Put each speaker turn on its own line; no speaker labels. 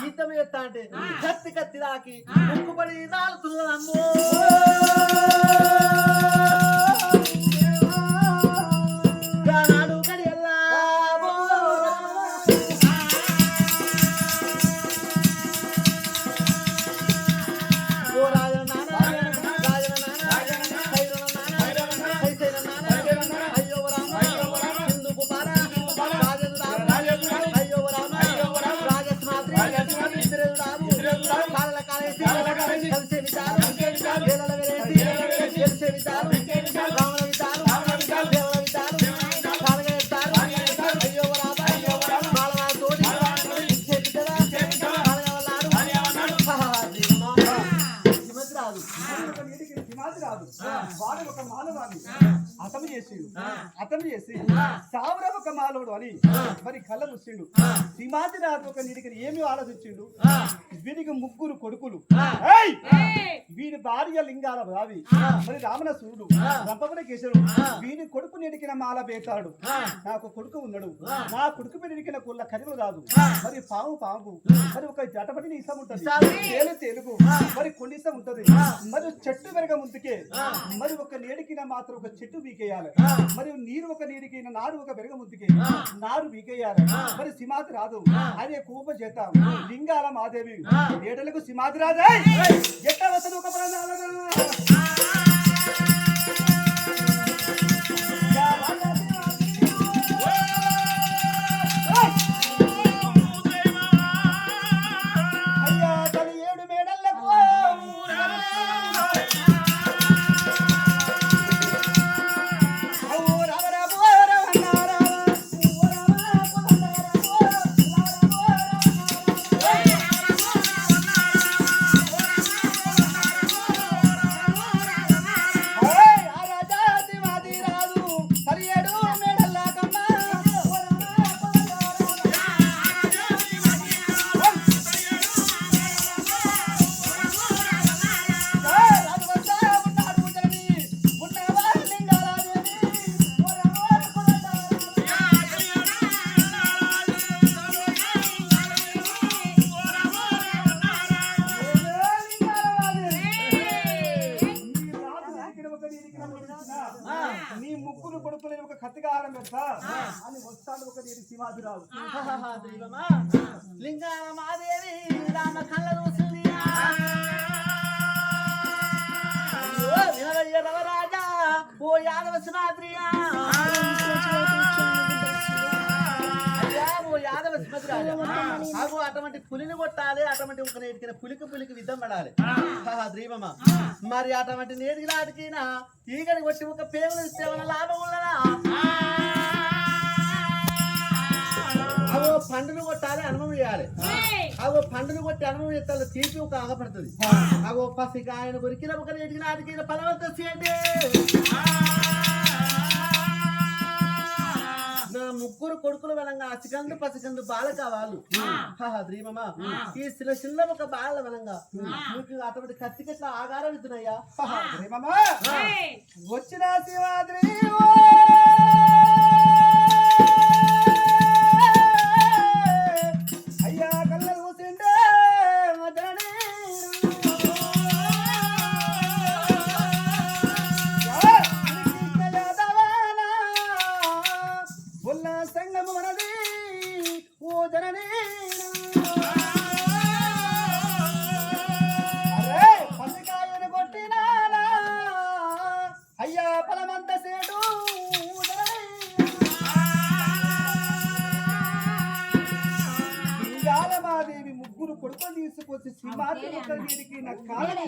యుద్ధం చేస్తా అంటే కత్తి కత్తి దాకి ముక్కుపడి దాలుతున్నదమ్మో
అతను చేసి సావరం ఒక మానవుడు అని మరి కళ్ళ ముచ్చిండు సింహాద్రి రాజు ఒక నీడికి ఏమి ఆలోచించిండు వీరికి ముగ్గురు కొడుకులు వీరి భార్య లింగాల రావి మరి రామణ సూర్యుడు రంపమున కేశవుడు వీరి కొడుకు నిడికిన మాల పేతాడు నాకు కొడుకు ఉన్నాడు నా కొడుకు మీద నిడికిన కుళ్ళ కరివు రాదు మరి పాము పాము మరి ఒక జటపడిని ఇష్టం ఉంటది తేలు తెలుగు మరి కొన్ని ఇష్టం ఉంటది మరి చెట్టు వెరగ ముందుకే మరి ఒక నేడికిన మాత్రం ఒక చెట్టు వీకేయాలి మరి నీరు ఒక నీడికిన నారు ఒక వెరగ ముందుకే నారు వీకేయాలి మరి సింహాద్రి రాదు అదే కూప చేత లింగాల మాదేవి ఏడలకు సింహాద్రి రాజే ఎట్లా వస్తుంది ఒక నీ ముగ్గురు కొడుకుని ఒక కత్తిగా ఆరం పెడతా అని వస్తాడు ఒక నీటి సింహాద్రి రాజు
లింగాల మాదేవి రామ కళ్ళ చూసింది రాజా ఓ యాదవ సింహాద్రియా అటువంటి పులిని కొట్టాలి అటువంటి ఒక నేటికిన పులికి విధం పడాలి ద్రీవమా మరి అటువంటి నేటికి నాటికినా తీగని కొట్టి ఒక పేగులు ఇస్తే ఏమైనా లాభం ఉన్నదా అవో పండును కొట్టాలి అనుభవం చేయాలి అవో పండును కొట్టి అనుభవం చేస్తే తీపి ఒక ఆగపడుతుంది అవో పసిగా ఆయన కొరికిన ఒక నేటికి నాటికి ఫలవంత చేయండి ముగ్గురు కొడుకులు వలంగా అసికందు పసికందు బాల కావాలి ద్రీమమా ఈ చిన్న ఒక బాల వలంగా మీకు అటువంటి కత్తికెట్లా ఆగారం ఇస్తున్నాయ్యా
వచ్చిన శివాద్రి అయ్యా కళ్ళ కూర్చుండే సంగము మనది ఓ జననీ అరే పసికాయను కొట్టినానా అయ్యా ఫలమంత సేటు లింగాలమాదేవి ముగ్గురు కొడుకులు తీసుకొచ్చి సింహాద్రి ఒక వీరికి నా కాలం